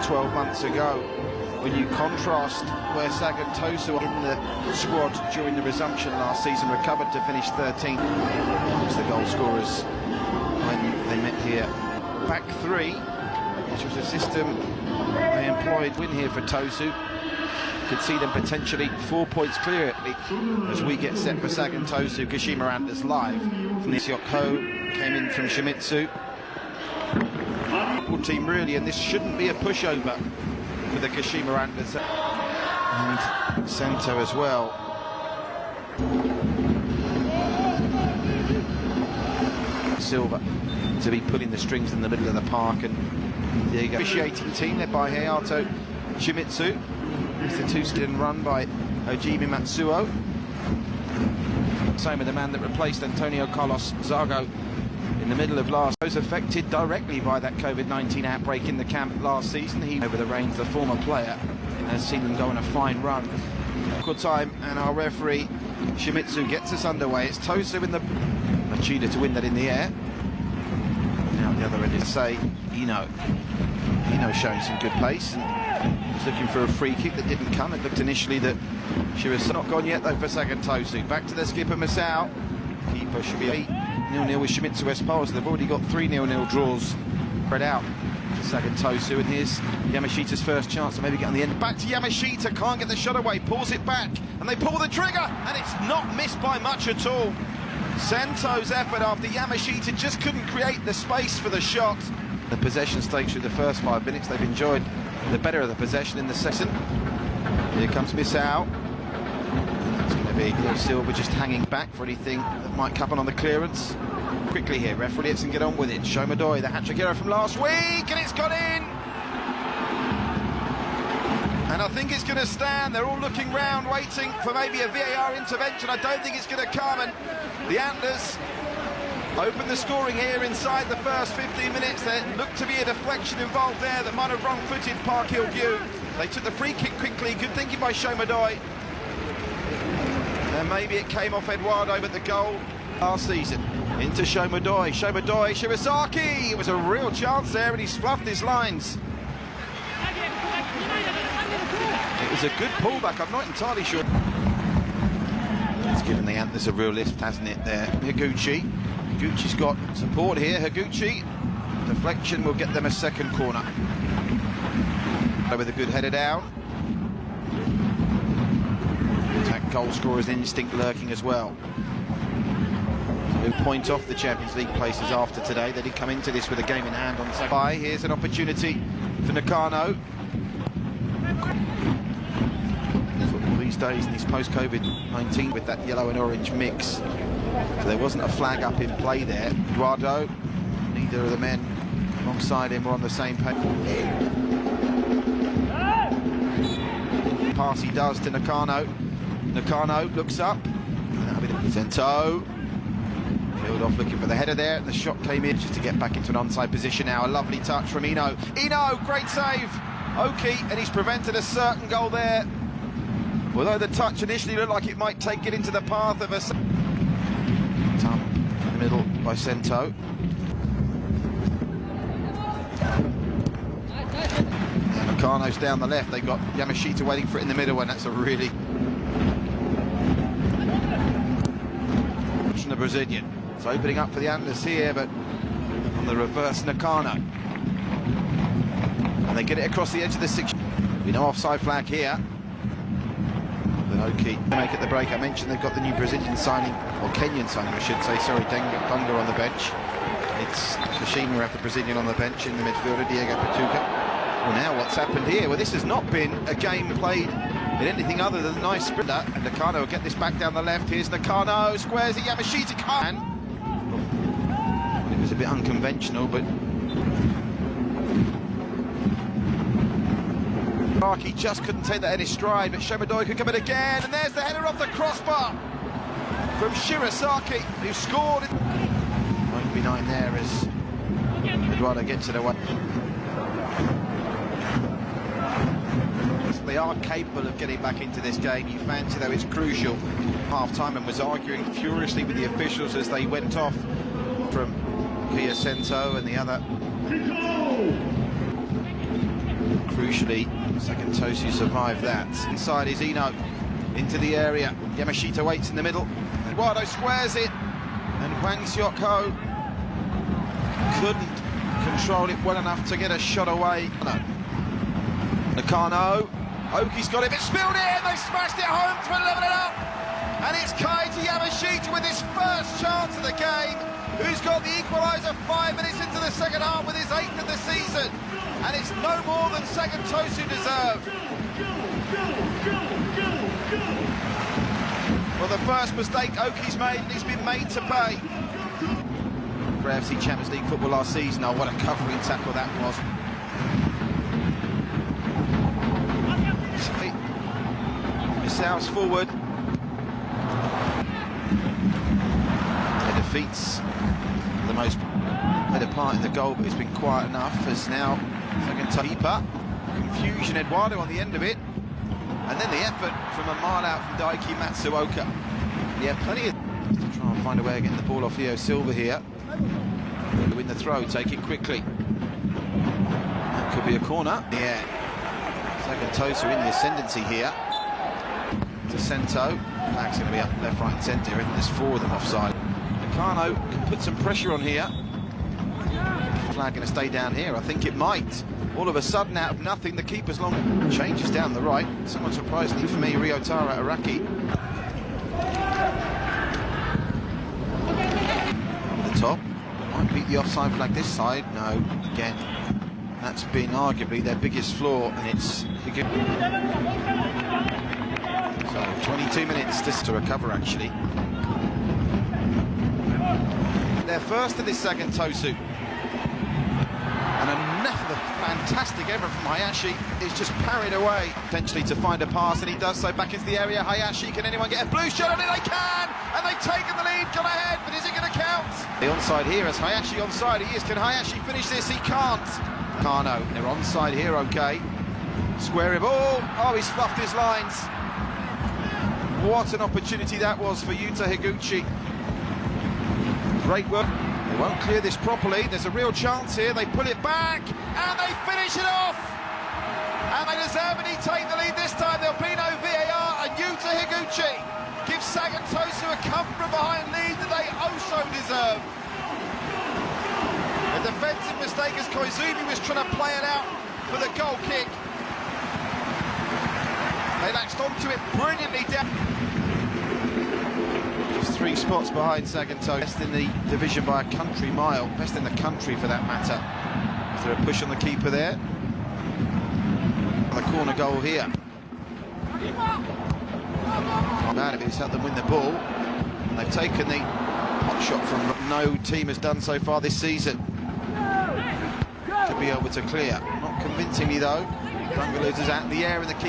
12 months ago. When you contrast where Sagan Tosu in the squad during the resumption last season recovered to finish 13th as the goal scorers when they met here. Back three, which was a system they employed, win here for Tosu. Could see them potentially 4 points clear as we get set for Sagan Tosu. Kashima Antlers live. Nishyok Ho came in from Shimizu. Team really, and this shouldn't be a pushover for the Kashima Antlers and Sento as well. Silva to be pulling the strings in the middle of the park, and there you go. Officiating team led by Hayato Shimizu. It's the two-skid run by Ojimi Matsuo. Same with the man that replaced Antonio Carlos Zago in the middle of last. Was affected directly by that COVID-19 outbreak in the camp last season. He over the reins, the former player, and has seen them go on a fine run. Good time, and our referee Shimizu gets us underway. It's Tosu in the Machida to win that in the air. Now at the other end is say Ino showing some good pace and was looking for a free kick that didn't come. It looked initially that she was not gone yet though for Sagan Tosu. Back to the skipper Masao. Keeper should be 0-0 with Shimizu Espals. They've already got 3 0-0 draws spread out for Sagan Tosu, and here's Yamashita's first chance to maybe get on the end. Back to Yamashita, can't get the shot away, pulls it back, and they pull the trigger, and it's not missed by much at all. Sento's effort after Yamashita just couldn't create the space for the shot. The possession stakes through the first 5 minutes. They've enjoyed the better of the possession in the second. Here comes Misao. It's going to be Silva just hanging back for anything that might happen on the clearance. Quickly here, referee lets him get on with it. Shomadoi, the hat-trick hero from last week, and it's got in! And I think it's going to stand. They're all looking round, waiting for maybe a VAR intervention. I don't think it's going to come, and the Antlers open the scoring here inside the first 15 minutes. There looked to be a deflection involved there that might have wrong-footed Park Hill-Gyu. They took the free kick quickly, good thinking by Shomadoi. And maybe it came off Eduardo, but the goal last season into Shomadoi. Shomadoi, Shirasaki! It was a real chance there, and he's fluffed his lines. It was a good pullback, I'm not entirely sure. It's given the Antlers a real lift, hasn't it, there? Higuchi. Higuchi's got support here. Higuchi. Deflection will get them a second corner. With a good header down. Attack goal scorer's instinct lurking as well. Point off the Champions League places after today. They did come into this with a game in hand on Sakai. Here's an opportunity for Nakano. These days in this post-COVID-19 with that yellow and orange mix. So there wasn't a flag up in play there. Eduardo, neither of the men alongside him were on the same page. Pass he does to Nakano. Nakano looks up. Sento. Peeled off looking for the header there, and the shot came in just to get back into an onside position now. A lovely touch from Ino. Ino, great save. Oki, and he's prevented a certain goal there. Although the touch initially looked like it might take it into the path of a... Tum in the middle by Sento. And Nakano's down the left. They've got Yamashita waiting for it in the middle, and that's a really... The Brazilian. It's opening up for the Antlers here, but on the reverse, Nakano. And they get it across the edge of the 6. We know offside flag here. Oki make it the break. I mentioned they've got the new Brazilian signing, or Kenyan signing I should say, sorry, Dunga on the bench. It's Kashima who have the Brazilian on the bench in the midfielder, Diego Patuca. Well, now what's happened here? Well, this has not been a game played in anything other than a nice sprinter, and Nakano will get this back down the left. Here's Nakano, squares it, Yamashita can. It was a bit unconventional, but he just couldn't take that in his stride, but Shomadoi could come in again, and there's the header off the crossbar from Shirasaki, who scored. Won't be 9 there as Eduardo gets it away. They are capable of getting back into this game. You fancy, though, it's crucial. Half-time, and was arguing furiously with the officials as they went off from Kia Sento and the other. Crucially, Sagan Tosu survived that. Inside is Eno, into the area. Yamashita waits in the middle. Eduardo squares it, and Hwang Seok-ho couldn't control it well enough to get a shot away. Nakano, Oki's got it, it's spilled in, they smashed it home to level it up. And it's Kaito Yamashita with his first chance of the game, who's got the equaliser 5 minutes into the second half with his 8th of the season. And it's no more than Sagan Tosu deserve. Well, the first mistake Oki's made, and he's been made to pay. For AFC Champions League football last season, oh, what a covering tackle that was. Missiles forward. It defeats the most better part in the goal, but it's been quiet enough as now second keeper. Confusion, Eduardo on the end of it. And then the effort from a mile out from Daiki Matsuoka. Yeah, plenty of to try and find a way of getting the ball off Leo Silva here. Win the throw, take it quickly. That could be a corner. Yeah. Sagan Tosu in the ascendancy here. To Sento. Flag's going to be up left, right and centre. I think there's 4 of them offside. Nakano can put some pressure on here. Flag going to stay down here. I think it might. All of a sudden, out of nothing, the keeper's long changes down the right. Somewhat surprisingly for me, Ryotaro Araki. Up the top. Might beat the offside flag this side. No, again, that's been arguably their biggest flaw, and it's... So, 22 minutes just to recover, actually. They're first in this Sagan Tosu. And another fantastic effort from Hayashi is just parried away, potentially to find a pass, and he does so back into the area. Hayashi, can anyone get a blue shot on it? They can! And they've taken the lead, gone ahead, but is it going to count? The onside here, is Hayashi onside? He is. Can Hayashi finish this? He can't. Kano, they're onside here, okay. Square ball. Oh, he's fluffed his lines. What an opportunity that was for Yuta Higuchi. Great work. They won't clear this properly. There's a real chance here. They pull it back and they finish it off. And they deservedly take the lead this time. There'll be no VAR, and Yuta Higuchi gives Sagan Tosu a come from behind lead that they also deserve. A defensive mistake as Koizumi was trying to play it out for the goal kick. They latched onto it brilliantly down. 3 spots behind Sagan Tosu. Best in the division by a country mile. Best in the country for that matter. Is there a push on the keeper there? The corner goal here. Bad if it's helped them win the ball. And they've taken the hot shot from no team has done so far this season. To be able to clear. Not convincingly though. Bungaloo's is out in the air and the keeper.